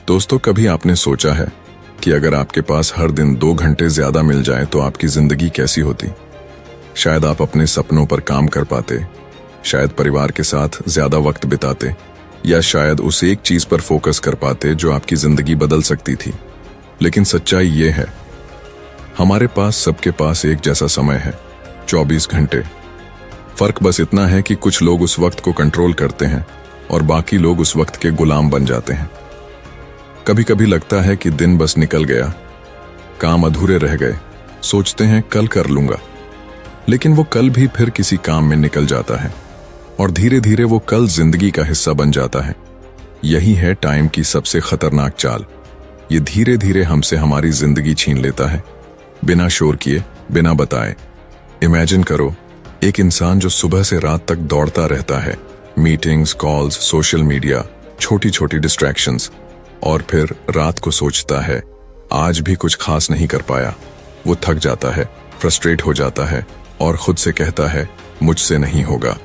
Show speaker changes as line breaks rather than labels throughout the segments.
दोस्तों, कभी आपने सोचा है कि अगर आपके पास हर दिन 2 घंटे ज्यादा मिल जाए तो आपकी जिंदगी कैसी होती? शायद आप अपने सपनों पर काम कर पाते, शायद परिवार के साथ ज्यादा वक्त बिताते, या शायद उस एक चीज पर फोकस कर पाते जो आपकी जिंदगी बदल सकती थी। लेकिन सच्चाई ये है, हमारे पास सबके पास एक जैसा समय है, 24 घंटे। फर्क बस इतना है कि कुछ लोग उस वक्त को कंट्रोल करते हैं और बाकी लोग उस वक्त के गुलाम बन जाते हैं। कभी कभी लगता है कि दिन बस निकल गया, काम अधूरे रह गए, सोचते हैं कल कर लूंगा, लेकिन वो कल भी फिर किसी काम में निकल जाता है और धीरे धीरे वो कल जिंदगी का हिस्सा बन जाता है। यही है टाइम की सबसे खतरनाक चाल। ये धीरे धीरे हमसे हमारी जिंदगी छीन लेता है, बिना शोर किए, बिना बताए। इमेजिन करो, एक इंसान जो सुबह से रात तक दौड़ता रहता है, मीटिंग्स, कॉल्स, सोशल मीडिया, छोटी छोटी डिस्ट्रैक्शंस, और फिर रात को सोचता है आज भी कुछ खास नहीं कर पाया। वो थक जाता है, फ्रस्ट्रेट हो जाता है और खुद से कहता है मुझसे नहीं होगा।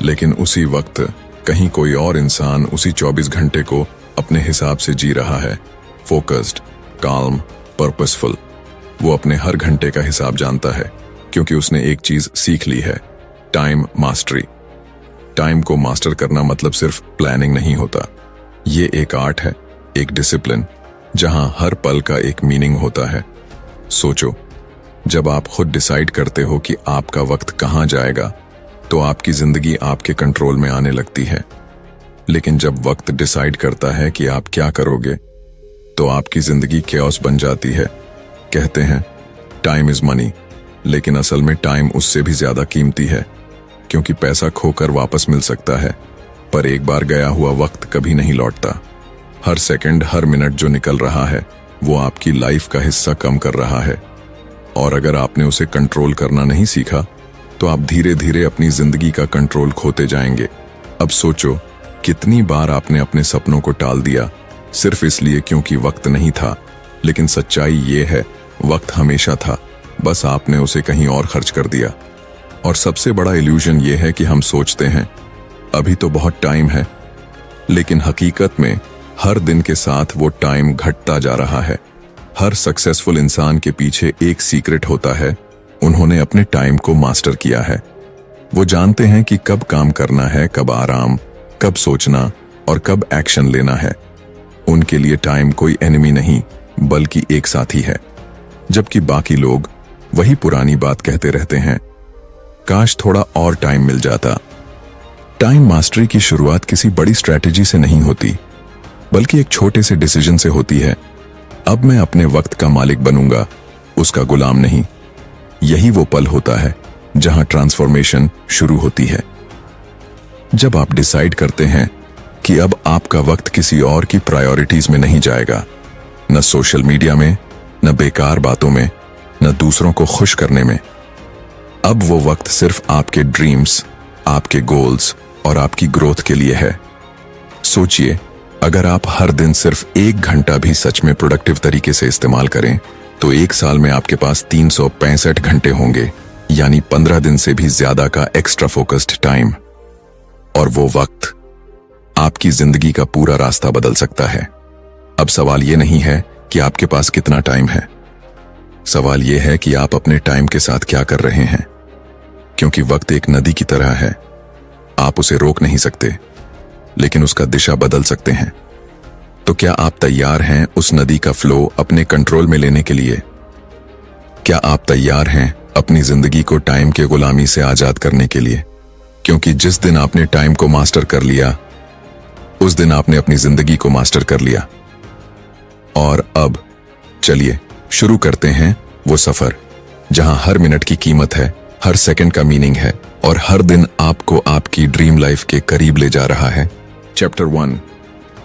लेकिन उसी वक्त कहीं कोई और इंसान उसी 24 घंटे को अपने हिसाब से जी रहा है, फोकस्ड, काल्म, पर्पसफुल। वो अपने हर घंटे का हिसाब जानता है क्योंकि उसने एक चीज सीख ली है, टाइम मास्टरी। टाइम को मास्टर करना मतलब सिर्फ प्लानिंग नहीं होता, ये एक आर्ट है, एक डिसिप्लिन, जहां हर पल का एक मीनिंग होता है। सोचो, जब आप खुद डिसाइड करते हो कि आपका वक्त कहां जाएगा तो आपकी जिंदगी आपके कंट्रोल में आने लगती है। लेकिन जब वक्त डिसाइड करता है कि आप क्या करोगे तो आपकी जिंदगी कैओस बन जाती है। कहते हैं टाइम इज मनी, लेकिन असल में टाइम उससे भी ज्यादा कीमती है, क्योंकि पैसा खोकर वापस मिल सकता है पर एक बार गया हुआ वक्त कभी नहीं लौटता। हर सेकंड, हर मिनट जो निकल रहा है वो आपकी लाइफ का हिस्सा कम कर रहा है, और अगर आपने उसे कंट्रोल करना नहीं सीखा तो आप धीरे धीरे अपनी जिंदगी का कंट्रोल खोते जाएंगे। अब सोचो, कितनी बार आपने अपने सपनों को टाल दिया सिर्फ इसलिए क्योंकि वक्त नहीं था। लेकिन सच्चाई ये है, वक्त हमेशा था, बस आपने उसे कहीं और खर्च कर दिया। और सबसे बड़ा इल्यूजन ये है कि हम सोचते हैं अभी तो बहुत टाइम है, लेकिन हकीकत में हर दिन के साथ वो टाइम घटता जा रहा है। हर सक्सेसफुल इंसान के पीछे एक सीक्रेट होता है, उन्होंने अपने टाइम को मास्टर किया है। वो जानते हैं कि कब काम करना है, कब आराम, कब सोचना और कब एक्शन लेना है। उनके लिए टाइम कोई एनिमी नहीं बल्कि एक साथी है। जबकि बाकी लोग वही पुरानी बात कहते रहते हैं, काश थोड़ा और टाइम मिल जाता। टाइम मास्टरी की शुरुआत किसी बड़ी स्ट्रैटेजी से नहीं होती, बल्कि एक छोटे से डिसीजन से होती है। अब मैं अपने वक्त का मालिक बनूंगा, उसका गुलाम नहीं। यही वो पल होता है जहां ट्रांसफॉर्मेशन शुरू होती है। जब आप डिसाइड करते हैं कि अब आपका वक्त किसी और की प्रायोरिटीज में नहीं जाएगा, न सोशल मीडिया में, न बेकार बातों में, न दूसरों को खुश करने में। अब वो वक्त सिर्फ आपके ड्रीम्स, आपके गोल्स और आपकी ग्रोथ के लिए है। सोचिए, अगर आप हर दिन सिर्फ 1 घंटा भी सच में प्रोडक्टिव तरीके से इस्तेमाल करें तो 1 साल में आपके पास 365 घंटे होंगे, यानी 15 दिन से भी ज्यादा का एक्स्ट्रा फोकस्ड टाइम। और वो वक्त आपकी जिंदगी का पूरा रास्ता बदल सकता है। अब सवाल ये नहीं है कि आपके पास कितना टाइम है, सवाल ये है कि आप अपने टाइम के साथ क्या कर रहे हैं। क्योंकि वक्त एक नदी की तरह है, आप उसे रोक नहीं सकते, लेकिन उसका दिशा बदल सकते हैं। तो क्या आप तैयार हैं उस नदी का फ्लो अपने कंट्रोल में लेने के लिए? क्या आप तैयार हैं अपनी जिंदगी को टाइम के गुलामी से आजाद करने के लिए? क्योंकि जिस दिन आपने टाइम को मास्टर कर लिया, उस दिन आपने अपनी जिंदगी को मास्टर कर लिया। और अब चलिए शुरू करते हैं वो सफर जहां हर मिनट की कीमत है, हर सेकंड का मीनिंग है और हर दिन आपको आपकी ड्रीम लाइफ के करीब ले जा रहा है। Chapter 1,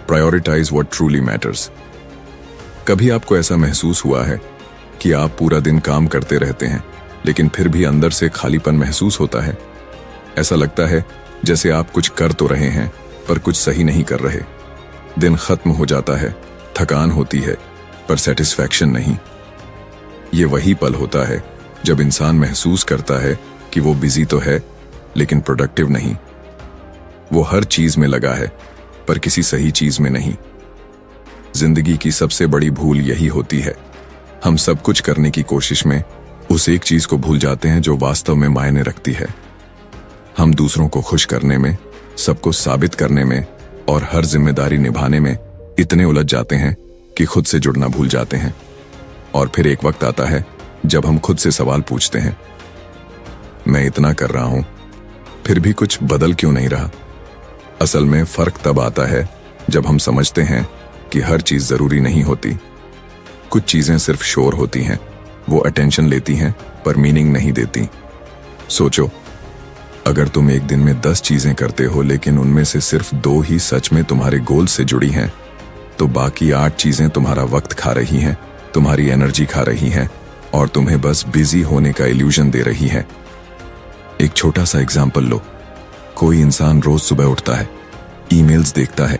prioritize what truly matters. कभी आपको ऐसा महसूस हुआ है कि आप पूरा दिन काम करते रहते हैं लेकिन फिर भी अंदर से खालीपन महसूस होता है? ऐसा लगता है जैसे आप कुछ कर तो रहे हैं पर कुछ सही नहीं कर रहे। दिन खत्म हो जाता है, थकान होती है पर सेटिस्फैक्शन नहीं। ये वही पल होता है जब इंसान महसूस करता है कि वो बिजी तो है लेकिन प्रोडक्टिव नहीं। वो हर चीज में लगा है पर किसी सही चीज में नहीं। जिंदगी की सबसे बड़ी भूल यही होती है। हम सब कुछ करने की कोशिश में उस एक चीज को भूल जाते हैं जो वास्तव में मायने रखती है। हम दूसरों को खुश करने में, सबको साबित करने में और हर जिम्मेदारी निभाने में इतने उलझ जाते हैं कि खुद से जुड़ना भूल जाते हैं। और फिर एक वक्त आता है जब हम खुद से सवाल पूछते हैं, मैं इतना कर रहा हूं, फिर भी कुछ बदल क्यों नहीं रहा? असल में फर्क तब आता है जब हम समझते हैं कि हर चीज जरूरी नहीं होती। कुछ चीजें सिर्फ शोर होती हैं, वो अटेंशन लेती हैं पर मीनिंग नहीं देती। सोचो, अगर तुम एक दिन में 10 चीजें करते हो लेकिन उनमें से सिर्फ 2 ही सच में तुम्हारे गोल से जुड़ी हैं, तो बाकी 8 चीजें तुम्हारा वक्त खा रही हैं, तुम्हारी एनर्जी खा रही हैं और तुम्हें बस बिजी होने का इल्यूजन दे रही हैं। एक छोटा सा एग्जाम्पल लो। कोई इंसान रोज सुबह उठता है, ईमेल्स देखता है,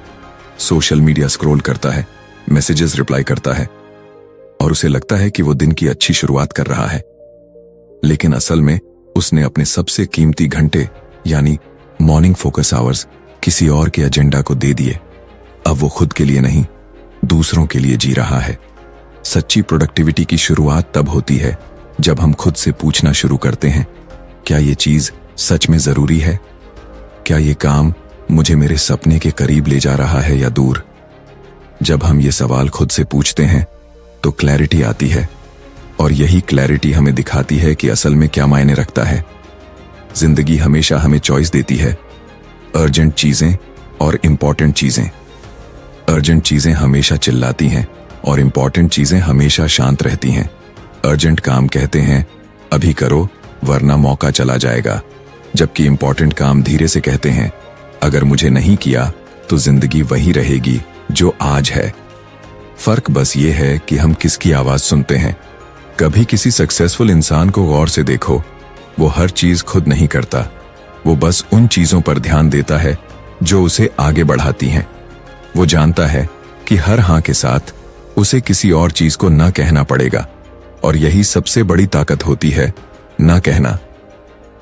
सोशल मीडिया स्क्रॉल करता है, मैसेजेस रिप्लाई करता है और उसे लगता है कि वो दिन की अच्छी शुरुआत कर रहा है। लेकिन असल में उसने अपने सबसे कीमती घंटे यानी मॉर्निंग फोकस आवर्स किसी और के एजेंडा को दे दिए। अब वो खुद के लिए नहीं, दूसरों के लिए जी रहा है। सच्ची प्रोडक्टिविटी की शुरुआत तब होती है जब हम खुद से पूछना शुरू करते हैं, क्या ये चीज सच में जरूरी है? क्या ये काम मुझे मेरे सपने के करीब ले जा रहा है या दूर? जब हम ये सवाल खुद से पूछते हैं तो क्लैरिटी आती है और यही क्लैरिटी हमें दिखाती है कि असल में क्या मायने रखता है। जिंदगी हमेशा हमें चॉइस देती है, अर्जेंट चीजें और इंपॉर्टेंट चीजें। अर्जेंट चीजें हमेशा चिल्लाती हैं और इंपॉर्टेंट चीजें हमेशा शांत रहती हैं। अर्जेंट काम कहते हैं अभी करो वरना मौका चला जाएगा, जबकि इंपॉर्टेंट काम धीरे से कहते हैं अगर मुझे नहीं किया तो जिंदगी वही रहेगी जो आज है। फर्क बस ये है कि हम किसकी आवाज सुनते हैं। कभी किसी सक्सेसफुल इंसान को गौर से देखो, वो हर चीज खुद नहीं करता, वो बस उन चीजों पर ध्यान देता है जो उसे आगे बढ़ाती हैं। वो जानता है कि हर हाँ के साथ उसे किसी और चीज को ना कहना पड़ेगा और यही सबसे बड़ी ताकत होती है, ना कहना।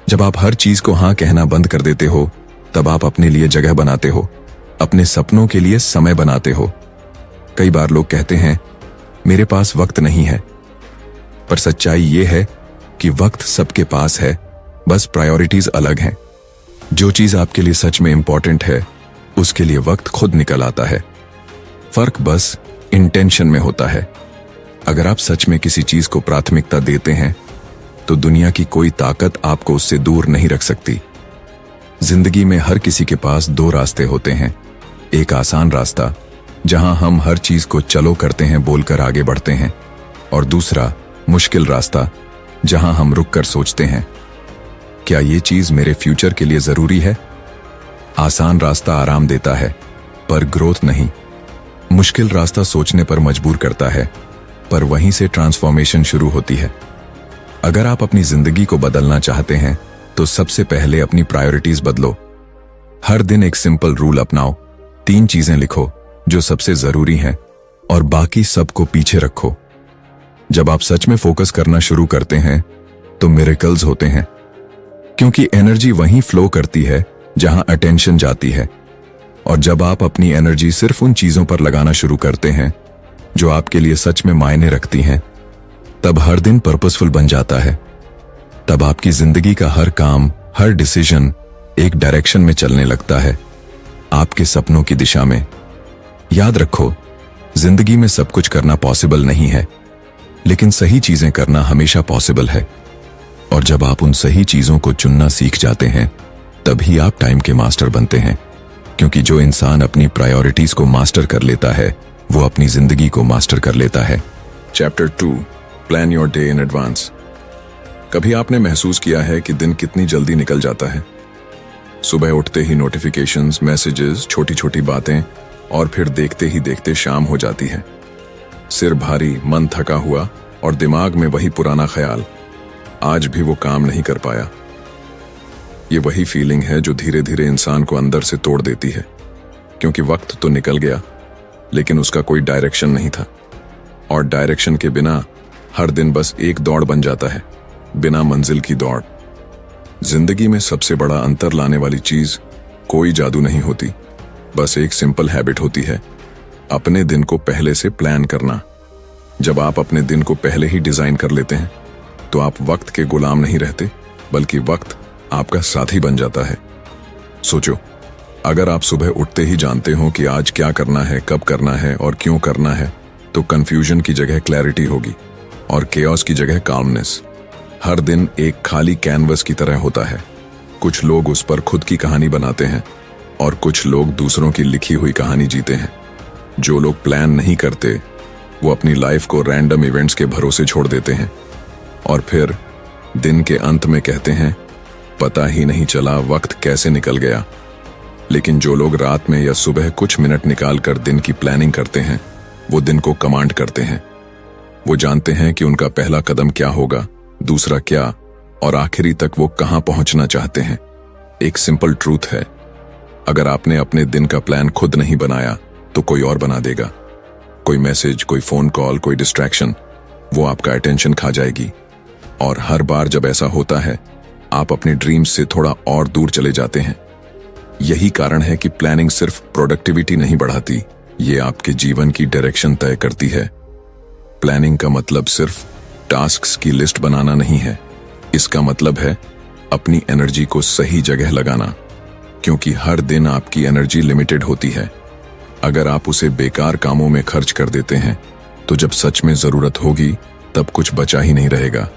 जब आप हर चीज को हाँ कहना बंद कर देते हो तब आप अपने लिए जगह बनाते हो, अपने सपनों के लिए समय बनाते हो। कई बार लोग कहते हैं मेरे पास वक्त नहीं है, पर सच्चाई ये है कि वक्त सबके पास है, बस प्रायोरिटीज अलग हैं। जो चीज आपके लिए सच में इंपॉर्टेंट है उसके लिए वक्त खुद निकल आता है। फर्क बस इंटेंशन में होता है। अगर आप सच में किसी चीज को प्राथमिकता देते हैं तो दुनिया की कोई ताकत आपको उससे दूर नहीं रख सकती। जिंदगी में हर किसी के पास 2 रास्ते होते हैं। एक आसान रास्ता जहां हम हर चीज को चलो करते हैं बोलकर आगे बढ़ते हैं, और दूसरा मुश्किल रास्ता जहां हम रुककर सोचते हैं क्या ये चीज मेरे फ्यूचर के लिए जरूरी है? आसान रास्ता आराम देता है पर ग्रोथ नहीं। मुश्किल रास्ता सोचने पर मजबूर करता है, पर वहीं से ट्रांसफॉर्मेशन शुरू होती है। अगर आप अपनी जिंदगी को बदलना चाहते हैं तो सबसे पहले अपनी प्रायोरिटीज बदलो। हर दिन एक सिंपल रूल अपनाओ, 3 चीजें लिखो जो सबसे जरूरी हैं और बाकी सबको पीछे रखो। जब आप सच में फोकस करना शुरू करते हैं तो मिरेकल्स होते हैं, क्योंकि एनर्जी वहीं फ्लो करती है जहां अटेंशन जाती है। और जब आप अपनी एनर्जी सिर्फ उन चीजों पर लगाना शुरू करते हैं जो आपके लिए सच में मायने रखती हैं, तब हर दिन पर्पसफुल बन जाता है। तब आपकी जिंदगी का हर काम, हर डिसीजन एक डायरेक्शन में चलने लगता है, आपके सपनों की दिशा में। याद रखो, जिंदगी में सब कुछ करना पॉसिबल नहीं है, लेकिन सही चीजें करना हमेशा पॉसिबल है। और जब आप उन सही चीजों को चुनना सीख जाते हैं तभी आप टाइम के मास्टर बनते हैं, क्योंकि जो इंसान अपनी प्रायोरिटीज को मास्टर कर लेता है वो अपनी जिंदगी को मास्टर कर लेता है। Chapter 2, plan your day in advance. कभी आपने महसूस किया है कि दिन कितनी जल्दी निकल जाता है? सुबह उठते ही नोटिफिकेशंस, मैसेजेस, छोटी छोटी बातें, और फिर देखते ही देखते शाम हो जाती है। सिर भारी, मन थका हुआ और दिमाग में वही पुराना ख्याल, आज भी वो काम नहीं कर पाया। ये वही फीलिंग है जो धीरे धीरे इंसान को अंदर से तोड़ देती है, क्योंकि वक्त तो निकल गया लेकिन उसका कोई डायरेक्शन नहीं था। और डायरेक्शन के बिना हर दिन बस एक दौड़ बन जाता है, बिना मंजिल की दौड़। जिंदगी में सबसे बड़ा अंतर लाने वाली चीज कोई जादू नहीं होती, बस एक सिंपल हैबिट होती है। अपने दिन को पहले से प्लान करना। जब आप अपने दिन को पहले ही डिजाइन कर लेते हैं तो आप वक्त के गुलाम नहीं रहते, बल्कि वक्त आपका साथी बन जाता है। सोचो, अगर आप सुबह उठते ही जानते हो कि आज क्या करना है, कब करना है और क्यों करना है, तो कंफ्यूजन की जगह क्लैरिटी होगी और केओस की जगह काल्मनेस। हर दिन एक खाली कैनवस की तरह होता है। कुछ लोग उस पर खुद की कहानी बनाते हैं और कुछ लोग दूसरों की लिखी हुई कहानी जीते हैं। जो लोग प्लान नहीं करते वो अपनी लाइफ को रैंडम इवेंट्स के भरोसे छोड़ देते हैं और फिर दिन के अंत में कहते हैं, पता ही नहीं चला वक्त कैसे निकल गया। लेकिन जो लोग रात में या सुबह कुछ मिनट निकाल कर दिन की प्लानिंग करते हैं, वो दिन को कमांड करते हैं। वो जानते हैं कि उनका पहला कदम क्या होगा, दूसरा क्या और आखिरी तक वो कहां पहुंचना चाहते हैं। एक सिंपल ट्रूथ है, अगर आपने अपने दिन का प्लान खुद नहीं बनाया तो कोई और बना देगा। कोई मैसेज, कोई फोन कॉल, कोई डिस्ट्रैक्शन, वो आपका अटेंशन खा जाएगी। और हर बार जब ऐसा होता है, आप अपने ड्रीम्स से थोड़ा और दूर चले जाते हैं। यही कारण है कि प्लानिंग सिर्फ प्रोडक्टिविटी नहीं बढ़ाती, ये आपके जीवन की डायरेक्शन तय करती है। प्लानिंग का मतलब सिर्फ टास्क्स की लिस्ट बनाना नहीं है, इसका मतलब है अपनी एनर्जी को सही जगह लगाना, क्योंकि हर दिन आपकी एनर्जी लिमिटेड होती है। अगर आप उसे बेकार कामों में खर्च कर देते हैं तो जब सच में जरूरत होगी तब कुछ बचा ही नहीं रहेगा।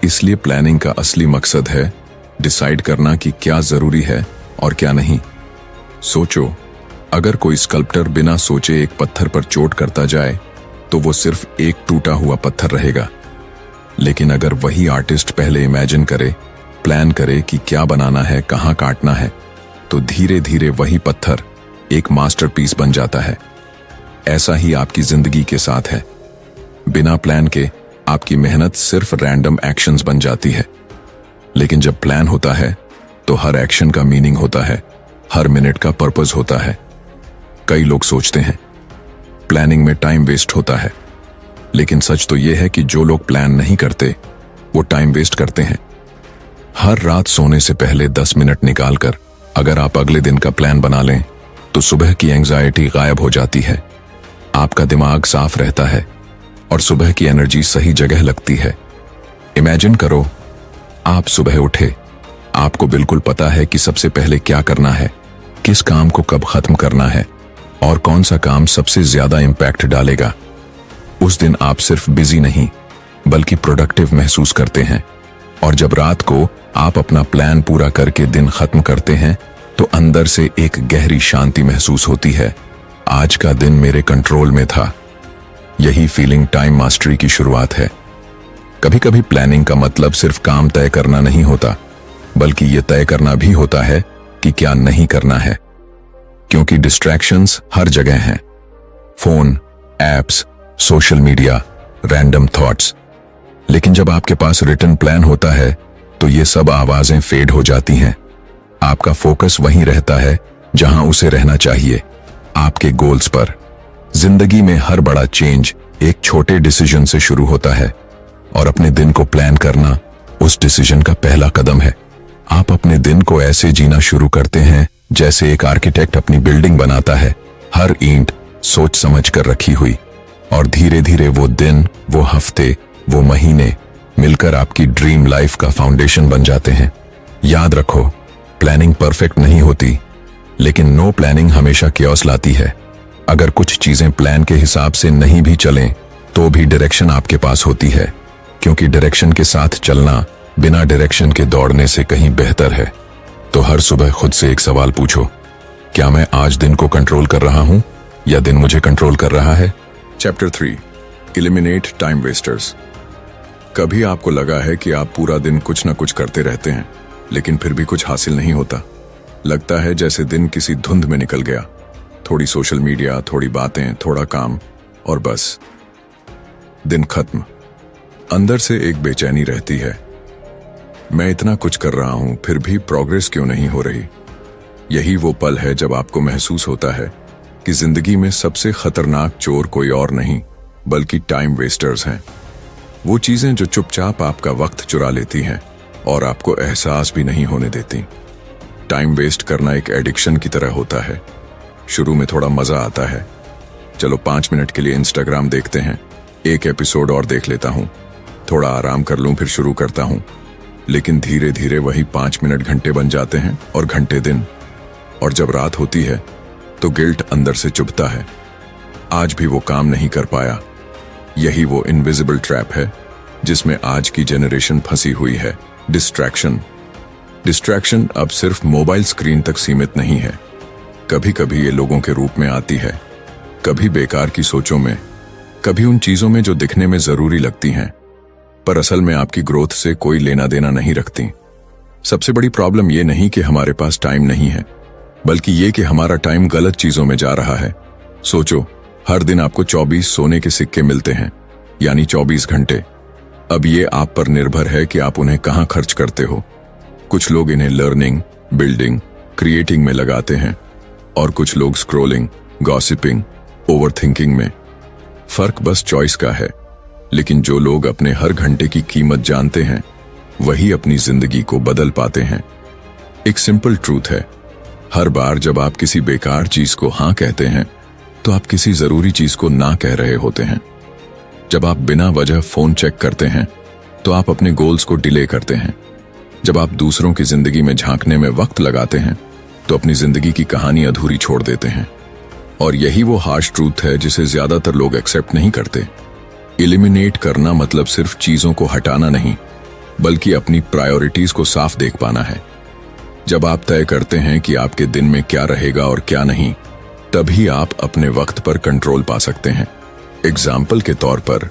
इसलिए प्लानिंग का असली मकसद है डिसाइड करना कि क्या जरूरी है और क्या नहीं। सोचो, अगर कोई स्कल्प्टर बिना सोचे एक पत्थर पर चोट करता जाए तो वो सिर्फ एक टूटा हुआ पत्थर रहेगा। लेकिन अगर वही आर्टिस्ट पहले इमेजिन करे, प्लान करे कि क्या बनाना है, कहां काटना है, तो धीरे धीरे वही पत्थर एक मास्टरपीस बन जाता है। ऐसा ही आपकी जिंदगी के साथ है। बिना प्लान के आपकी मेहनत सिर्फ रैंडम एक्शंस बन जाती है। लेकिन जब प्लान होता है तो हर एक्शन का मीनिंग होता है, हर मिनट का पर्पस होता है। कई लोग सोचते हैं प्लानिंग में टाइम वेस्ट होता है, लेकिन सच तो यह है कि जो लोग प्लान नहीं करते वो टाइम वेस्ट करते हैं। हर रात सोने से पहले 10 मिनट निकालकर अगर आप अगले दिन का प्लान बना लें तो सुबह की एंजाइटी गायब हो जाती है, आपका दिमाग साफ रहता है और सुबह की एनर्जी सही जगह लगती है। इमेजिन करो, आप सुबह उठे, आपको बिल्कुल पता है कि सबसे पहले क्या करना है, किस काम को कब खत्म करना है और कौन सा काम सबसे ज्यादा इंपैक्ट डालेगा। उस दिन आप सिर्फ बिजी नहीं बल्कि प्रोडक्टिव महसूस करते हैं। और जब रात को आप अपना प्लान पूरा करके दिन खत्म करते हैं तो अंदर से एक गहरी शांति महसूस होती है। आज का दिन मेरे कंट्रोल में था। यही फीलिंग टाइम मास्टरी की शुरुआत है। कभी कभी प्लानिंग का मतलब सिर्फ काम तय करना नहीं होता, बल्कि यह तय करना भी होता है कि क्या नहीं करना है। क्योंकि डिस्ट्रैक्शंस हर जगह हैं, phone, apps, social media, random thoughts. लेकिन जब आपके पास रिटन प्लान होता है तो ये सब आवाजें फेड हो जाती हैं। आपका फोकस वहीं रहता है जहां उसे रहना चाहिए, आपके गोल्स पर। जिंदगी में हर बड़ा चेंज एक छोटे डिसीजन से शुरू होता है और अपने दिन को प्लान करना उस डिसीजन का पहला कदम है। आप अपने दिन को ऐसे जीना शुरू करते हैं जैसे एक आर्किटेक्ट अपनी बिल्डिंग बनाता है, हर ईंट सोच समझ कर रखी हुई। और धीरे धीरे वो दिन, वो हफ्ते, वो महीने मिलकर आपकी ड्रीम लाइफ का फाउंडेशन बन जाते हैं। याद रखो, प्लानिंग परफेक्ट नहीं होती, लेकिन नो प्लानिंग हमेशा केओस लाती है। अगर कुछ चीजें प्लान के हिसाब से नहीं भी चलें तो भी डायरेक्शन आपके पास होती है, क्योंकि डायरेक्शन के साथ चलना बिना डायरेक्शन के दौड़ने से कहीं बेहतर है। तो हर सुबह खुद से एक सवाल पूछो, क्या मैं आज दिन को कंट्रोल कर रहा हूं या दिन मुझे कंट्रोल कर रहा है? Chapter 3, eliminate time wasters. कभी आपको लगा है कि आप पूरा दिन कुछ ना कुछ करते रहते हैं लेकिन फिर भी कुछ हासिल नहीं होता? लगता है जैसे दिन किसी धुंध में निकल गया, थोड़ी सोशल मीडिया, थोड़ी बातें, थोड़ा काम और बस दिन खत्म। अंदर से एक बेचैनी रहती है, मैं इतना कुछ कर रहा हूं फिर भी प्रोग्रेस क्यों नहीं हो रही। यही वो पल है जब आपको महसूस होता है कि जिंदगी में सबसे खतरनाक चोर कोई और नहीं बल्कि टाइम वेस्टर्स हैं। वो चीजें जो चुपचाप आपका वक्त चुरा लेती हैं और आपको एहसास भी नहीं होने देती। टाइम वेस्ट करना एक एडिक्शन की तरह होता है। शुरू में थोड़ा मजा आता है, चलो 5 मिनट के लिए इंस्टाग्राम देखते हैं, एक एपिसोड और देख लेता हूँ, थोड़ा आराम कर लूँ फिर शुरू करता हूँ। लेकिन धीरे धीरे वही 5 मिनट घंटे बन जाते हैं और घंटे दिन। और जब रात होती है तो गिल्ट अंदर से चुभता है, आज भी वो काम नहीं कर पाया। यही वो इनविजिबल ट्रैप है जिसमें आज की जनरेशन फंसी हुई है। डिस्ट्रैक्शन अब सिर्फ मोबाइल स्क्रीन तक सीमित नहीं है। कभी कभी ये लोगों के रूप में आती है, कभी बेकार की सोचों में, कभी उन चीजों में जो दिखने में जरूरी लगती हैं पर असल में आपकी ग्रोथ से कोई लेना देना नहीं रखती। सबसे बड़ी प्रॉब्लम ये नहीं कि हमारे पास टाइम नहीं है, बल्कि ये कि हमारा टाइम गलत चीजों में जा रहा है। सोचो, हर दिन आपको 24 सोने के सिक्के मिलते हैं, यानी 24 घंटे। अब ये आप पर निर्भर है कि आप उन्हें कहां खर्च करते हो। कुछ लोग इन्हें लर्निंग, बिल्डिंग, क्रिएटिंग में लगाते हैं और कुछ लोग स्क्रोलिंग, गॉसिपिंग, ओवरथिंकिंग में। फर्क बस चॉइस का है। लेकिन जो लोग अपने हर घंटे की कीमत जानते हैं वही अपनी जिंदगी को बदल पाते हैं। एक सिंपल ट्रूथ है, हर बार जब आप किसी बेकार चीज को हाँ कहते हैं तो आप किसी जरूरी चीज को ना कह रहे होते हैं। जब आप बिना वजह फोन चेक करते हैं तो आप अपने गोल्स को डिले करते हैं। जब आप दूसरों की जिंदगी में झांकने में वक्त लगाते हैं तो अपनी जिंदगी की कहानी अधूरी छोड़ देते हैं। और यही वो हार्श ट्रूथ है जिसे ज्यादातर लोग एक्सेप्ट नहीं करते। एलिमिनेट करना मतलब सिर्फ चीजों को हटाना नहीं, बल्कि अपनी प्रायोरिटीज को साफ देख पाना है। जब आप तय करते हैं कि आपके दिन में क्या रहेगा और क्या नहीं, तभी आप अपने वक्त पर कंट्रोल पा सकते हैं। एग्जाम्पल के तौर पर,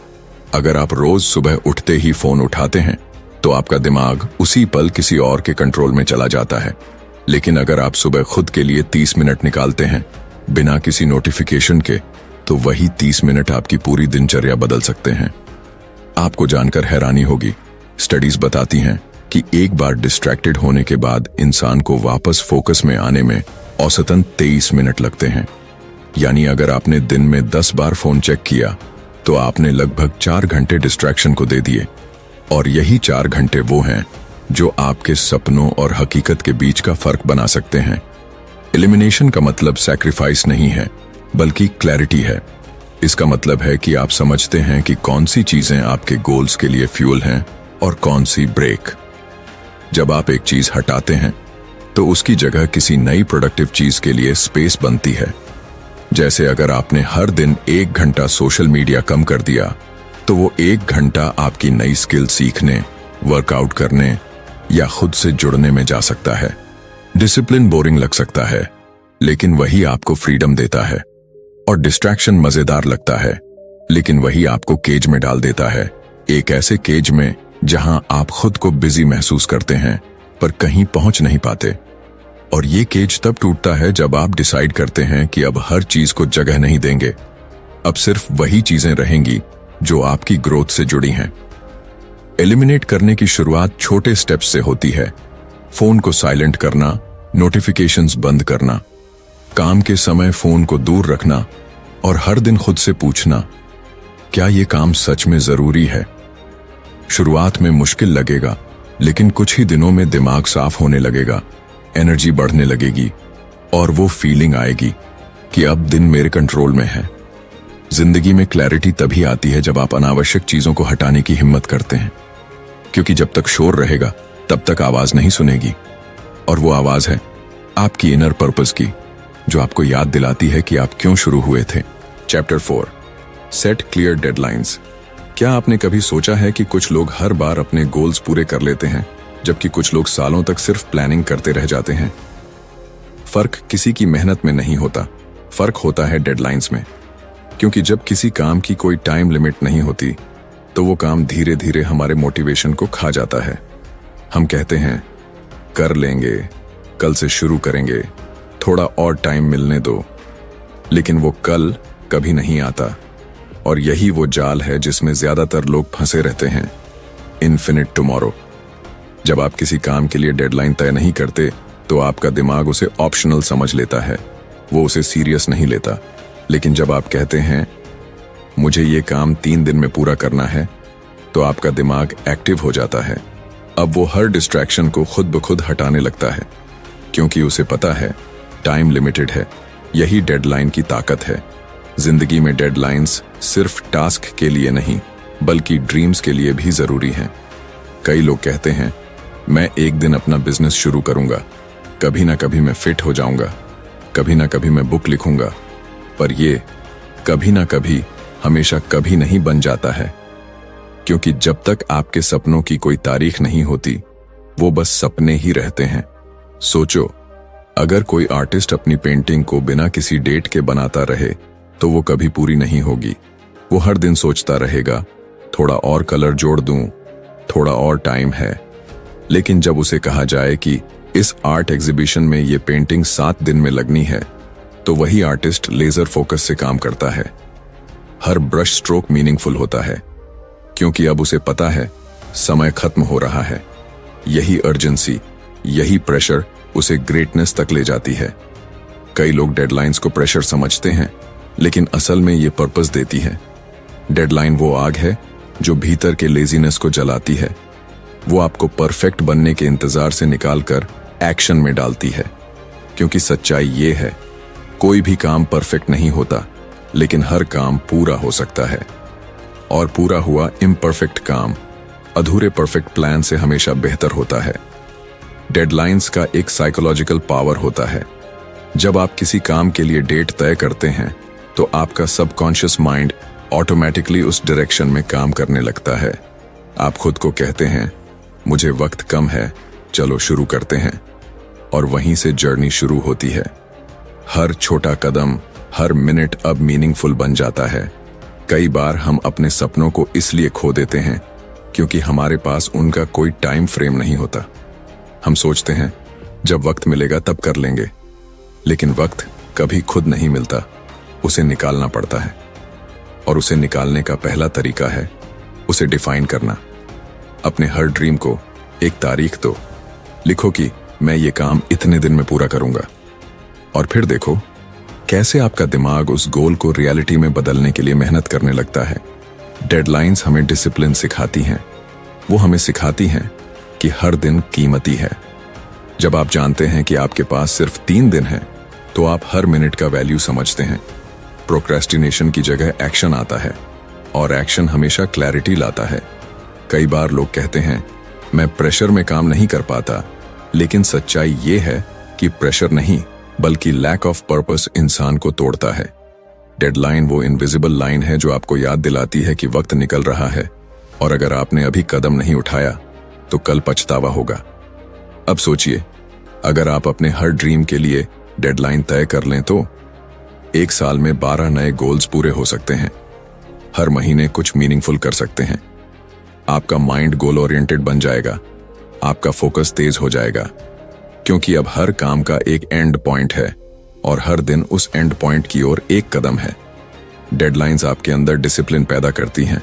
अगर आप रोज सुबह उठते ही फोन उठाते हैं तो आपका दिमाग उसी पल किसी और के कंट्रोल में चला जाता है। लेकिन अगर आप सुबह खुद के लिए 30 मिनट निकालते हैं बिना किसी नोटिफिकेशन के, तो वही 30 मिनट आपकी पूरी दिनचर्या बदल सकते हैं। आपको जानकर हैरानी होगी, स्टडीज बताती हैं कि एक बार डिस्ट्रैक्टेड होने के बाद इंसान को वापस फोकस में आने में औसतन 23 मिनट लगते हैं। यानी अगर आपने दिन में 10 बार फोन चेक किया तो आपने लगभग 4 घंटे डिस्ट्रैक्शन को दे दिए। और यही 4 घंटे वो हैं जो आपके सपनों और हकीकत के बीच का फर्क बना सकते हैं। एलिमिनेशन का मतलब सैक्रिफाइस नहीं है, बल्कि क्लैरिटी है। इसका मतलब है कि आप समझते हैं कि कौन सी चीजें आपके गोल्स के लिए फ्यूल हैं और कौन सी ब्रेक। जब आप एक चीज हटाते हैं तो उसकी जगह किसी नई प्रोडक्टिव चीज के लिए स्पेस बनती है। जैसे अगर आपने हर दिन 1 घंटा सोशल मीडिया कम कर दिया तो वो 1 घंटा आपकी नई स्किल सीखने, वर्कआउट करने या खुद से जुड़ने में जा सकता है। डिसिप्लिन बोरिंग लग सकता है, लेकिन वही आपको फ्रीडम देता है। और डिस्ट्रैक्शन मजेदार लगता है, लेकिन वही आपको केज में डाल देता है। एक ऐसे केज में जहां आप खुद को बिजी महसूस करते हैं पर कहीं पहुंच नहीं पाते। और ये केज तब टूटता है जब आप डिसाइड करते हैं कि अब हर चीज को जगह नहीं देंगे। अब सिर्फ वही चीजें रहेंगी जो आपकी ग्रोथ से जुड़ी हैं। एलिमिनेट करने की शुरुआत छोटे स्टेप्स से होती है। फोन को साइलेंट करना, नोटिफिकेशंस बंद करना, काम के समय फोन को दूर रखना और हर दिन खुद से पूछना, क्या ये काम सच में जरूरी है? शुरुआत में मुश्किल लगेगा, लेकिन कुछ ही दिनों में दिमाग साफ होने लगेगा, एनर्जी बढ़ने लगेगी और वो फीलिंग आएगी कि अब दिन मेरे कंट्रोल में है। जिंदगी में क्लैरिटी तभी आती है जब आप अनावश्यक चीजों को हटाने की हिम्मत करते हैं, क्योंकि जब तक शोर रहेगा तब तक आवाज नहीं सुनेगी। और वो आवाज है आपकी इनर पर्पस की, जो आपको याद दिलाती है कि आप क्यों शुरू हुए थे। Chapter 4, set clear deadlines. क्या आपने कभी सोचा है कि कुछ लोग हर बार अपने गोल्स पूरे कर लेते हैं, जबकि कुछ लोग सालों तक सिर्फ प्लानिंग करते रह जाते हैं? फर्क किसी की मेहनत में नहीं होता, फर्क होता है डेडलाइंस में। क्योंकि जब किसी काम की कोई टाइम लिमिट नहीं होती तो वो काम धीरे धीरे हमारे मोटिवेशन को खा जाता है। हम कहते हैं कर लेंगे, कल से शुरू करेंगे, थोड़ा और टाइम मिलने दो, लेकिन वो कल कभी नहीं आता। और यही वो जाल है जिसमें ज्यादातर लोग फंसे रहते हैं, इन्फिनिट टुमारो। जब आप किसी काम के लिए डेडलाइन तय नहीं करते तो आपका दिमाग उसे ऑप्शनल समझ लेता है, वो उसे सीरियस नहीं लेता। लेकिन जब आप कहते हैं मुझे ये काम 3 दिन में पूरा करना है, तो आपका दिमाग एक्टिव हो जाता है। अब वो हर डिस्ट्रैक्शन को खुद ब खुद हटाने लगता है, क्योंकि उसे पता है टाइम लिमिटेड है। यही डेडलाइन की ताकत है। जिंदगी में डेडलाइंस सिर्फ टास्क के लिए नहीं बल्कि ड्रीम्स के लिए भी जरूरी हैं। कई लोग कहते हैं मैं एक दिन अपना बिजनेस शुरू करूंगा, कभी ना कभी मैं फिट हो जाऊंगा, कभी ना कभी मैं बुक लिखूंगा, पर ये कभी ना कभी हमेशा कभी नहीं बन जाता है, क्योंकि जब तक आपके सपनों की कोई तारीख नहीं होती वो बस सपने ही रहते हैं। सोचो, अगर कोई आर्टिस्ट अपनी पेंटिंग को बिना किसी डेट के बनाता रहे तो वो कभी पूरी नहीं होगी। वो हर दिन सोचता रहेगा थोड़ा और कलर जोड़ दूं, थोड़ा और टाइम है। लेकिन जब उसे कहा जाए कि इस आर्ट एग्जीबिशन में ये पेंटिंग 7 दिन में लगनी है, तो वही आर्टिस्ट लेजर फोकस से काम करता है। हर ब्रश स्ट्रोक मीनिंगफुल होता है, क्योंकि अब उसे पता है समय खत्म हो रहा है। यही अर्जेंसी, यही प्रेशर उसे ग्रेटनेस तक ले जाती है। कई लोग डेडलाइंस को प्रेशर समझते हैं, लेकिन असल में ये पर्पस देती है। डेडलाइन वो आग है जो भीतर के लेजीनेस को जलाती है। वो आपको परफेक्ट बनने के इंतजार से निकालकर एक्शन में डालती है, क्योंकि सच्चाई ये है, कोई भी काम परफेक्ट नहीं होता, लेकिन हर काम पूरा हो सकता है। और पूरा हुआ इम्परफेक्ट काम अधूरे परफेक्ट प्लान से हमेशा बेहतर होता है। डेडलाइंस का एक साइकोलॉजिकल पावर होता है। जब आप किसी काम के लिए डेट तय करते हैं तो आपका सबकॉन्शियस माइंड ऑटोमेटिकली उस डायरेक्शन में काम करने लगता है। आप खुद को कहते हैं मुझे वक्त कम है, चलो शुरू करते हैं, और वहीं से जर्नी शुरू होती है। हर छोटा कदम, हर मिनट अब मीनिंगफुल बन जाता है। कई बार हम अपने सपनों को इसलिए खो देते हैं क्योंकि हमारे पास उनका कोई टाइम फ्रेम नहीं होता। हम सोचते हैं जब वक्त मिलेगा तब कर लेंगे, लेकिन वक्त कभी खुद नहीं मिलता, उसे निकालना पड़ता है। और उसे निकालने का पहला तरीका है उसे डिफाइन करना। अपने हर ड्रीम को एक तारीख दो। लिखो कि मैं ये काम इतने दिन में पूरा करूंगा, और फिर देखो कैसे आपका दिमाग उस गोल को रियलिटी में बदलने के लिए मेहनत करने लगता है। डेडलाइंस हमें डिसिप्लिन सिखाती हैं। वो हमें सिखाती हैं कि हर दिन कीमती है। जब आप जानते हैं कि आपके पास सिर्फ 3 दिन हैं, तो आप हर मिनट का वैल्यू समझते हैं। प्रोक्रेस्टिनेशन की जगह एक्शन आता है, और एक्शन हमेशा क्लैरिटी लाता है। कई बार लोग कहते हैं मैं प्रेशर में काम नहीं कर पाता, लेकिन सच्चाई ये है कि प्रेशर नहीं बल्कि लैक ऑफ पर्पस इंसान को तोड़ता है। डेडलाइन वो इनविजिबल लाइन है जो आपको याद दिलाती है कि वक्त निकल रहा है, और अगर आपने अभी कदम नहीं उठाया तो कल पछतावा होगा। अब सोचिए, अगर आप अपने हर ड्रीम के लिए डेडलाइन तय कर लें तो 1 साल में 12 नए गोल्स पूरे हो सकते हैं। हर महीने कुछ मीनिंगफुल कर सकते हैं। आपका माइंड गोल ओरिएंटेड बन जाएगा, आपका फोकस तेज हो जाएगा, क्योंकि अब हर काम का एक एंड पॉइंट है, और हर दिन उस एंड पॉइंट की ओर एक कदम है। डेडलाइंस आपके अंदर डिसिप्लिन पैदा करती हैं,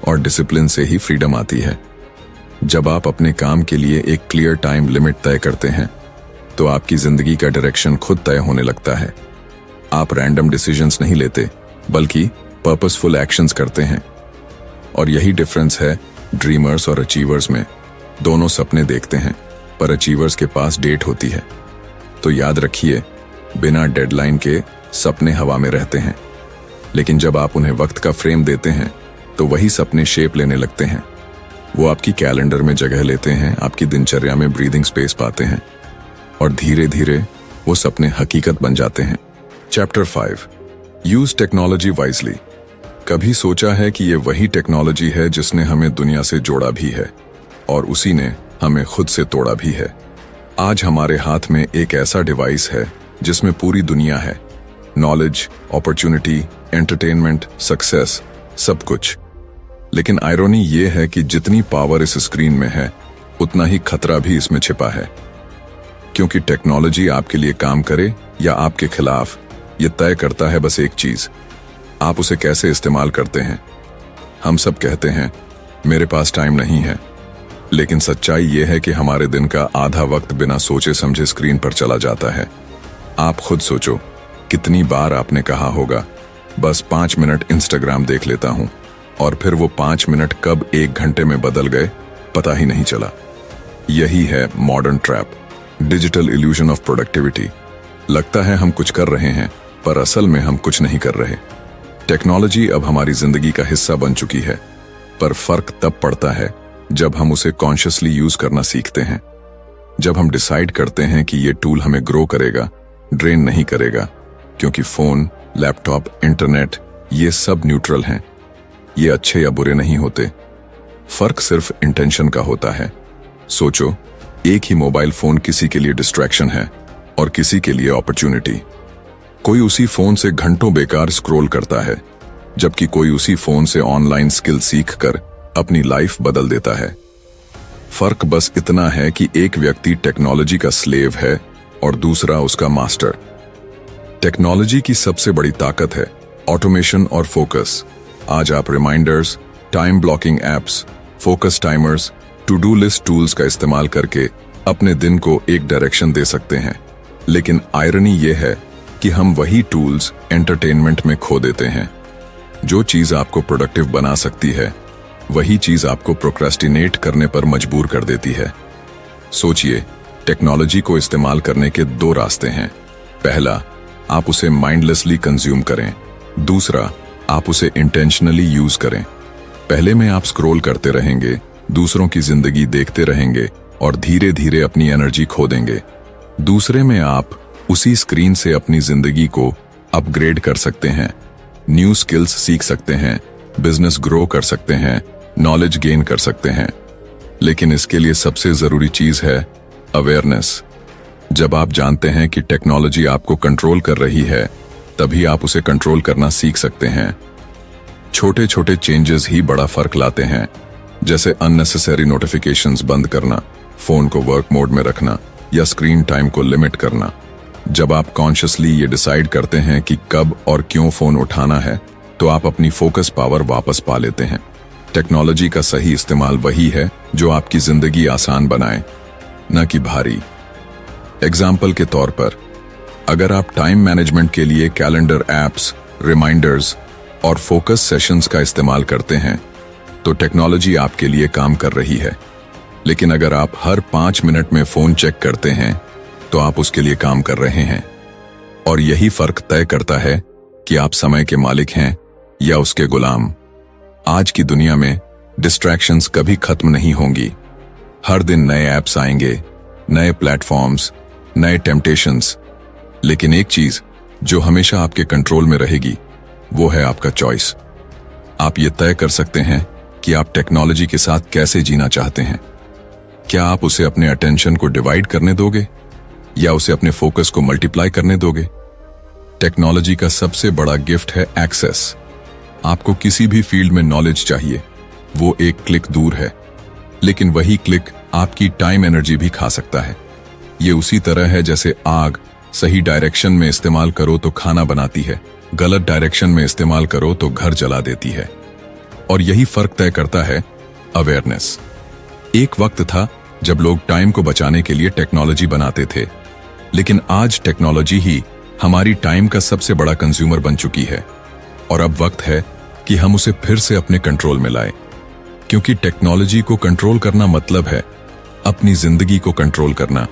और डिसिप्लिन से ही फ्रीडम आती है। जब आप अपने काम के लिए एक क्लियर टाइम लिमिट तय करते हैं, तो आपकी जिंदगी का डायरेक्शन खुद तय होने लगता है। आप रैंडम डिसीजंस नहीं लेते, बल्कि पर्पसफुल एक्शंस करते हैं। और यही डिफरेंस है ड्रीमर्स और अचीवर्स में। दोनों सपने देखते हैं, पर अचीवर्स के पास डेट होती है। तो याद रखिए, बिना डेडलाइन के सपने हवा में रहते हैं, लेकिन जब आप उन्हें वक्त का फ्रेम देते हैं तो वही सपने शेप लेने लगते हैं। वो आपकी कैलेंडर में जगह लेते हैं, आपकी दिनचर्या में ब्रीदिंग स्पेस पाते हैं, और धीरे धीरे वो सपने हकीकत बन जाते हैं। Chapter 5, use technology wisely. कभी सोचा है कि ये वही टेक्नोलॉजी है जिसने हमें दुनिया से जोड़ा भी है, और उसी ने हमें खुद से तोड़ा भी है। आज हमारे हाथ में एक ऐसा डिवाइस है जिसमें पूरी दुनिया है। नॉलेज, अपॉर्चुनिटी, एंटरटेनमेंट, सक्सेस, सब कुछ। लेकिन आयरनी ये है कि जितनी पावर इस स्क्रीन में है, उतना ही खतरा भी इसमें छिपा है। क्योंकि टेक्नोलॉजी आपके लिए काम करे या आपके खिलाफ, ये तय करता है बस एक चीज, आप उसे कैसे इस्तेमाल करते हैं। हम सब कहते हैं मेरे पास टाइम नहीं है, लेकिन सच्चाई ये है कि हमारे दिन का आधा वक्त बिना सोचे समझे स्क्रीन पर चला जाता है। आप खुद सोचो, कितनी बार आपने कहा होगा बस 5 मिनट इंस्टाग्राम देख लेता हूं, और फिर वो 5 मिनट कब 1 घंटे में बदल गए पता ही नहीं चला। यही है modern trap, digital illusion of productivity. लगता है हम कुछ कर रहे हैं, पर असल में हम कुछ नहीं कर रहे। टेक्नोलॉजी अब हमारी जिंदगी का हिस्सा बन चुकी है, पर फर्क तब पड़ता है जब हम उसे कॉन्शियसली यूज करना सीखते हैं। जब हम डिसाइड करते हैं कि ये टूल हमें ग्रो करेगा, ड्रेन नहीं करेगा, क्योंकि फोन, लैपटॉप, इंटरनेट ये सब न्यूट्रल हैं। ये अच्छे या बुरे नहीं होते, फर्क सिर्फ इंटेंशन का होता है। सोचो, एक ही मोबाइल फोन किसी के लिए डिस्ट्रैक्शन है और किसी के लिए अपॉर्चुनिटी। कोई उसी फोन से घंटों बेकार स्क्रॉल करता है, जबकि कोई उसी फोन से ऑनलाइन स्किल सीखकर अपनी लाइफ बदल देता है। फर्क बस इतना है कि एक व्यक्ति टेक्नोलॉजी का स्लेव है और दूसरा उसका मास्टर। टेक्नोलॉजी की सबसे बड़ी ताकत है ऑटोमेशन और फोकस। आज आप reminders, time blocking apps, focus timers, to do list tools का इस्तेमाल करके अपने दिन को एक डायरेक्शन दे सकते हैं। लेकिन आयरनी यह है कि हम वही टूल्स एंटरटेनमेंट में खो देते हैं। जो चीज आपको प्रोडक्टिव बना सकती है, वही चीज आपको प्रोक्रेस्टिनेट करने पर मजबूर कर देती है। सोचिए, टेक्नोलॉजी को इस्तेमाल करने के दो रास्ते हैं। पहला, आप उसे माइंडलेसली कंज्यूम करें। दूसरा, आप उसे इंटेंशनली यूज करें। पहले में आप स्क्रॉल करते रहेंगे, दूसरों की जिंदगी देखते रहेंगे और धीरे धीरे अपनी एनर्जी खो देंगे। दूसरे में आप उसी स्क्रीन से अपनी जिंदगी को अपग्रेड कर सकते हैं, न्यू स्किल्स सीख सकते हैं, बिजनेस ग्रो कर सकते हैं, नॉलेज गेन कर सकते हैं। लेकिन इसके लिए सबसे जरूरी चीज है अवेयरनेस। जब आप जानते हैं कि टेक्नोलॉजी आपको कंट्रोल कर रही है, तभी आप उसे कंट्रोल करना सीख सकते हैं। छोटे छोटे चेंजेस ही बड़ा फर्क लाते हैं, जैसे अननेसेसरी नोटिफिकेशंस बंद करना, फोन को वर्क मोड में रखना या स्क्रीन टाइम को लिमिट करना। जब आप कॉन्शियसली ये डिसाइड करते हैं कि कब और क्यों फोन उठाना है, तो आप अपनी फोकस पावर वापस पा लेते हैं। टेक्नोलॉजी का सही इस्तेमाल वही है जो आपकी जिंदगी आसान बनाए, न कि भारी। एग्जाम्पल के तौर पर, अगर आप टाइम मैनेजमेंट के लिए कैलेंडर एप्स, रिमाइंडर्स और फोकस सेशंस का इस्तेमाल करते हैं, तो टेक्नोलॉजी आपके लिए काम कर रही है। लेकिन अगर आप हर 5 मिनट में फोन चेक करते हैं, तो आप उसके लिए काम कर रहे हैं। और यही फर्क तय करता है कि आप समय के मालिक हैं या उसके गुलाम। आज की दुनिया में डिस्ट्रैक्शंस कभी खत्म नहीं होंगी। हर दिन नए ऐप्स आएंगे, नए प्लेटफॉर्म्स, नए टेम्पटेशंस। लेकिन एक चीज जो हमेशा आपके कंट्रोल में रहेगी, वो है आपका चॉइस। आप ये तय कर सकते हैं कि आप टेक्नोलॉजी के साथ कैसे जीना चाहते हैं। क्या आप उसे अपने अटेंशन को डिवाइड करने दोगे या उसे अपने फोकस को मल्टीप्लाई करने दोगे? टेक्नोलॉजी का सबसे बड़ा गिफ्ट है एक्सेस। आपको किसी भी फील्ड में नॉलेज चाहिए, वो एक क्लिक दूर है। लेकिन वही क्लिक आपकी टाइम एनर्जी भी खा सकता है। ये उसी तरह है जैसे आग सही डायरेक्शन में इस्तेमाल करो तो खाना बनाती है, गलत डायरेक्शन में इस्तेमाल करो तो घर जला देती है। और यही फर्क तय करता है अवेयरनेस। एक वक्त था जब लोग टाइम को बचाने के लिए टेक्नोलॉजी बनाते थे, लेकिन आज टेक्नोलॉजी ही हमारी टाइम का सबसे बड़ा कंज्यूमर बन चुकी है। और अब वक्त है कि हम उसे फिर से अपने कंट्रोल में लाएं, क्योंकि टेक्नोलॉजी को कंट्रोल करना मतलब है अपनी जिंदगी को कंट्रोल करना।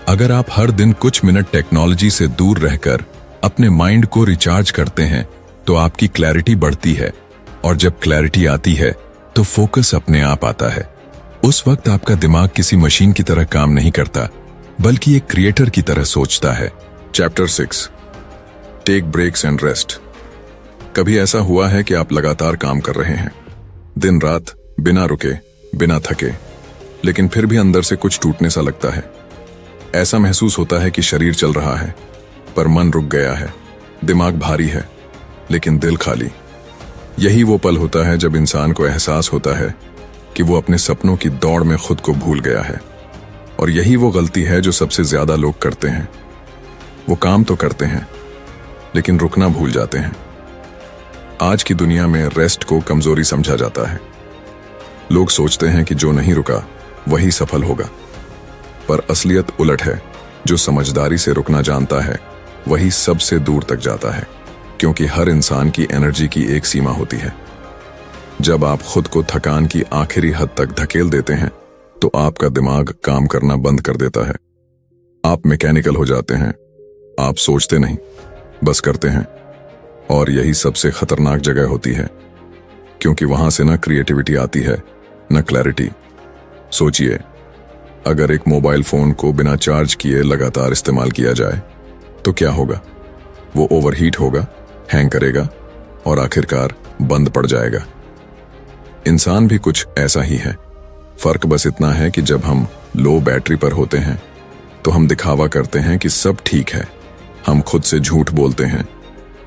अगर आप हर दिन कुछ मिनट टेक्नोलॉजी से दूर रहकर अपने माइंड को रिचार्ज करते हैं, तो आपकी क्लैरिटी बढ़ती है। और जब क्लैरिटी आती है, तो फोकस अपने आप आता है। उस वक्त आपका दिमाग किसी मशीन की तरह काम नहीं करता, बल्कि एक क्रिएटर की तरह सोचता है। Chapter 6, take breaks and rest. कभी ऐसा हुआ है कि आप लगातार काम कर रहे हैं, दिन रात, बिना रुके, बिना थके, लेकिन फिर भी अंदर से कुछ टूटने सा लगता है। ऐसा महसूस होता है कि शरीर चल रहा है, पर मन रुक गया है, दिमाग भारी है, लेकिन दिल खाली। यही वो पल होता है जब इंसान को एहसास होता है कि वो अपने सपनों की दौड़ में खुद को भूल गया है। और यही वो गलती है जो सबसे ज्यादा लोग करते हैं। वो काम तो करते हैं, लेकिन रुकना भूल जाते हैं। आज की दुनिया में रेस्ट को कमजोरी समझा जाता है। लोग सोचते हैं कि जो नहीं रुका वही सफल होगा, पर असलियत उलट है। जो समझदारी से रुकना जानता है, वही सबसे दूर तक जाता है, क्योंकि हर इंसान की एनर्जी की एक सीमा होती है। जब आप खुद को थकान की आखिरी हद तक धकेल देते हैं, तो आपका दिमाग काम करना बंद कर देता है। आप मैकेनिकल हो जाते हैं। आप सोचते नहीं, बस करते हैं। और यही सबसे खतरनाक जगह होती है, क्योंकि वहां से ना क्रिएटिविटी आती है न क्लैरिटी। सोचिए, अगर एक मोबाइल फोन को बिना चार्ज किए लगातार इस्तेमाल किया जाए तो क्या होगा? वो ओवरहीट होगा, हैंग करेगा और आखिरकार बंद पड़ जाएगा। इंसान भी कुछ ऐसा ही है। फर्क बस इतना है कि जब हम लो बैटरी पर होते हैं तो हम दिखावा करते हैं कि सब ठीक है। हम खुद से झूठ बोलते हैं,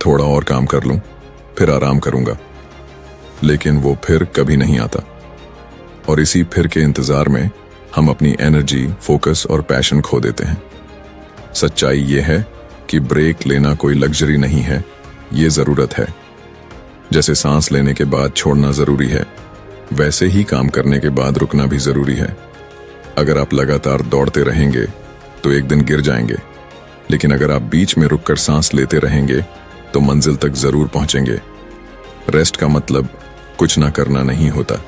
थोड़ा और काम कर लूं, फिर आराम करूंगा। लेकिन वो फिर कभी नहीं आता, और इसी फिर के इंतजार में हम अपनी एनर्जी, फोकस और पैशन खो देते हैं। सच्चाई ये है कि ब्रेक लेना कोई लग्जरी नहीं है, ये जरूरत है। जैसे सांस लेने के बाद छोड़ना जरूरी है, वैसे ही काम करने के बाद रुकना भी जरूरी है। अगर आप लगातार दौड़ते रहेंगे तो एक दिन गिर जाएंगे, लेकिन अगर आप बीच में रुककर सांस लेते रहेंगे तो मंजिल तक जरूर पहुंचेंगे। रेस्ट का मतलब कुछ ना करना नहीं होता,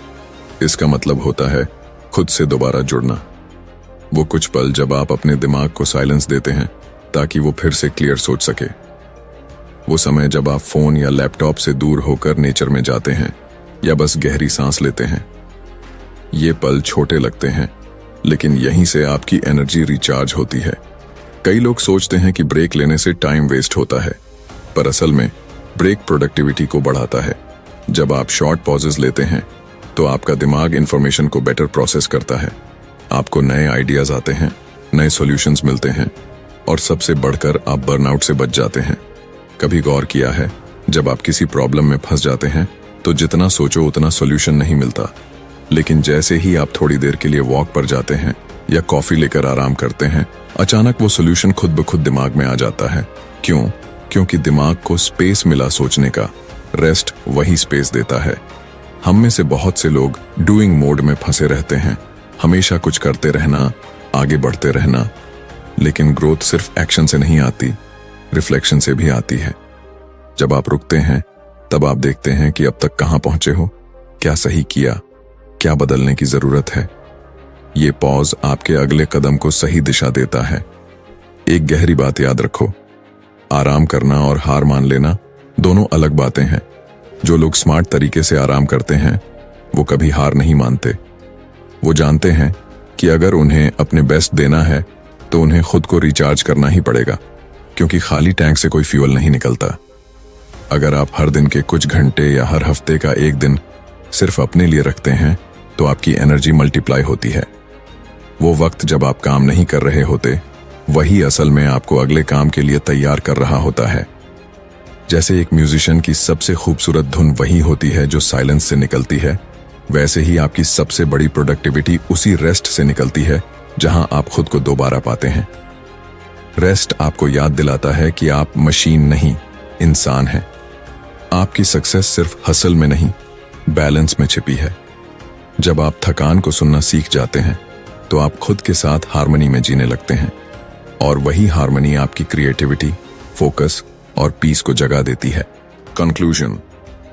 इसका मतलब होता है खुद से दोबारा जुड़ना। वो कुछ पल जब आप अपने दिमाग को साइलेंस देते हैं ताकि वो फिर से क्लियर सोच सके। वो समय जब आप फोन या लैपटॉप से दूर होकर नेचर में जाते हैं या बस गहरी सांस लेते हैं। ये पल छोटे लगते हैं, लेकिन यहीं से आपकी एनर्जी रिचार्ज होती है। कई लोग सोचते हैं कि ब्रेक लेने से टाइम वेस्ट होता है, पर असल में ब्रेक प्रोडक्टिविटी को बढ़ाता है। जब आप शॉर्ट पॉजेस लेते हैं तो आपका दिमाग इंफॉर्मेशन को बेटर प्रोसेस करता है। आपको नए आइडियाज आते हैं, नए सॉल्यूशंस मिलते हैं, और सबसे बढ़कर आप बर्नआउट से बच जाते हैं। कभी गौर किया है, जब आप किसी प्रॉब्लम में फंस जाते हैं तो जितना सोचो उतना सॉल्यूशन नहीं मिलता, लेकिन जैसे ही आप थोड़ी देर के लिए वॉक पर जाते हैं या कॉफी लेकर आराम करते हैं, अचानक वो सॉल्यूशन खुद ब खुद दिमाग में आ जाता है। क्यों? क्योंकि दिमाग को स्पेस मिला सोचने का। रेस्ट वही स्पेस देता है। हम में से बहुत से लोग डूइंग मोड में फंसे रहते हैं, हमेशा कुछ करते रहना, आगे बढ़ते रहना। लेकिन ग्रोथ सिर्फ एक्शन से नहीं आती, रिफ्लेक्शन से भी आती है। जब आप रुकते हैं तब आप देखते हैं कि अब तक कहां पहुंचे हो, क्या सही किया, क्या बदलने की जरूरत है। ये पॉज आपके अगले कदम को सही दिशा देता है। एक गहरी बात याद रखो, आराम करना और हार मान लेना दोनों अलग बातें हैं। जो लोग स्मार्ट तरीके से आराम करते हैं वो कभी हार नहीं मानते। वो जानते हैं कि अगर उन्हें अपने बेस्ट देना है तो उन्हें खुद को रिचार्ज करना ही पड़ेगा, क्योंकि खाली टैंक से कोई फ्यूल नहीं निकलता। अगर आप हर दिन के कुछ घंटे या हर हफ्ते का एक दिन सिर्फ अपने लिए रखते हैं तो आपकी एनर्जी मल्टीप्लाई होती है। वो वक्त जब आप काम नहीं कर रहे होते, वही असल में आपको अगले काम के लिए तैयार कर रहा होता है। जैसे एक म्यूजिशियन की सबसे खूबसूरत धुन वही होती है जो साइलेंस से निकलती है, वैसे ही आपकी सबसे बड़ी प्रोडक्टिविटी उसी रेस्ट से निकलती है जहां आप खुद को दोबारा पाते हैं। रेस्ट आपको याद दिलाता है कि आप मशीन नहीं, इंसान हैं। आपकी सक्सेस सिर्फ हसल में नहीं, बैलेंस में छिपी है। जब आप थकान को सुनना सीख जाते हैं तो आप खुद के साथ हार्मनी में जीने लगते हैं, और वही हार्मनी आपकी क्रिएटिविटी, फोकस और पीस को जगा देती है। कंक्लूजन: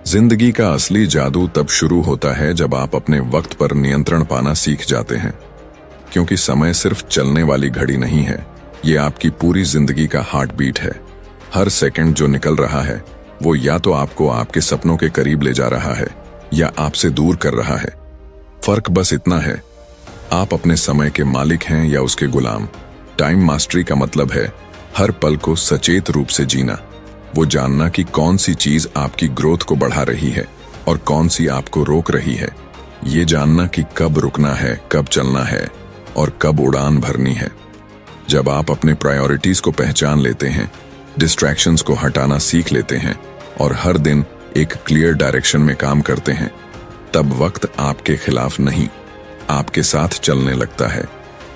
जिंदगी का असली जादू तब शुरू होता है जब आप अपने वक्त पर नियंत्रण पाना सीख जाते हैं, क्योंकि समय सिर्फ चलने वाली घड़ी नहीं है, ये आपकी पूरी जिंदगी का हार्ट बीट है। हर सेकंड जो निकल रहा है वो या तो आपको आपके सपनों के करीब ले जा रहा है या आपसे दूर कर रहा है। फर्क बस इतना है, आप अपने समय के मालिक हैं या उसके गुलाम। टाइम मास्टरी का मतलब है हर पल को सचेत रूप से जीना, वो जानना कि कौन सी चीज आपकी ग्रोथ को बढ़ा रही है और कौन सी आपको रोक रही है। ये जानना कि कब रुकना है, कब चलना है और कब उड़ान भरनी है। जब आप अपने प्रायोरिटीज को पहचान लेते हैं, डिस्ट्रैक्शंस को हटाना सीख लेते हैं और हर दिन एक क्लियर डायरेक्शन में काम करते हैं, तब वक्त आपके खिलाफ नहीं, आपके साथ चलने लगता है।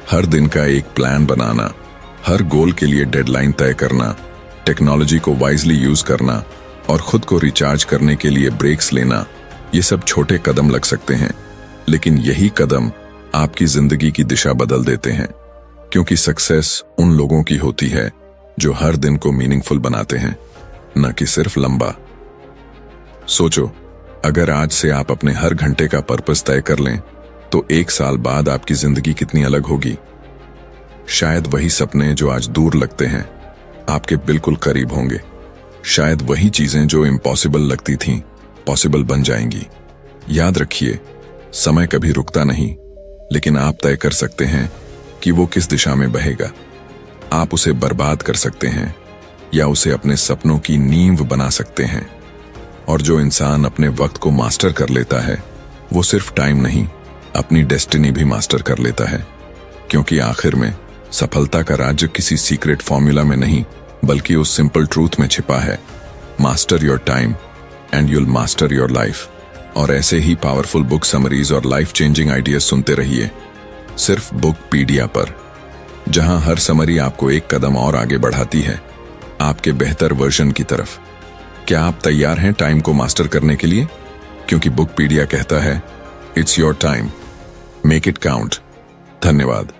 हर दिन का एक प्लान बनाना, हर गोल के लिए डेडलाइन तय करना, टेक्नोलॉजी को वाइजली यूज करना और खुद को रिचार्ज करने के लिए ब्रेक्स लेना, ये सब छोटे कदम लग सकते हैं, लेकिन यही कदम आपकी जिंदगी की दिशा बदल देते हैं। क्योंकि सक्सेस उन लोगों की होती है जो हर दिन को मीनिंगफुल बनाते हैं, न कि सिर्फ लंबा। सोचो, अगर आज से आप अपने हर घंटे का पर्पस तय कर लें तो 1 साल बाद आपकी जिंदगी कितनी अलग होगी। शायद वही सपने जो आज दूर लगते हैं आपके बिल्कुल करीब होंगे। शायद वही चीजें जो इम्पॉसिबल लगती थीं पॉसिबल बन जाएंगी। याद रखिए, समय कभी रुकता नहीं, लेकिन आप तय कर सकते हैं कि वो किस दिशा में बहेगा। आप उसे बर्बाद कर सकते हैं या उसे अपने सपनों की नींव बना सकते हैं। और जो इंसान अपने वक्त को मास्टर कर लेता है, वो सिर्फ टाइम नहीं, अपनी डेस्टिनी भी मास्टर कर लेता है। क्योंकि आखिर में सफलता का राज्य किसी सीक्रेट फॉर्मूला में नहीं, बल्कि उस सिंपल ट्रूथ में छिपा है, master your time and you'll master your life. और ऐसे ही पावरफुल बुक समरीज और लाइफ चेंजिंग आइडियाज सुनते रहिए सिर्फ बुकपीडिया पर, जहां हर समरी आपको एक कदम और आगे बढ़ाती है आपके बेहतर वर्जन की तरफ। क्या आप तैयार हैं टाइम को मास्टर करने के लिए? क्योंकि बुकपीडिया कहता है, it's your time, make it count. धन्यवाद।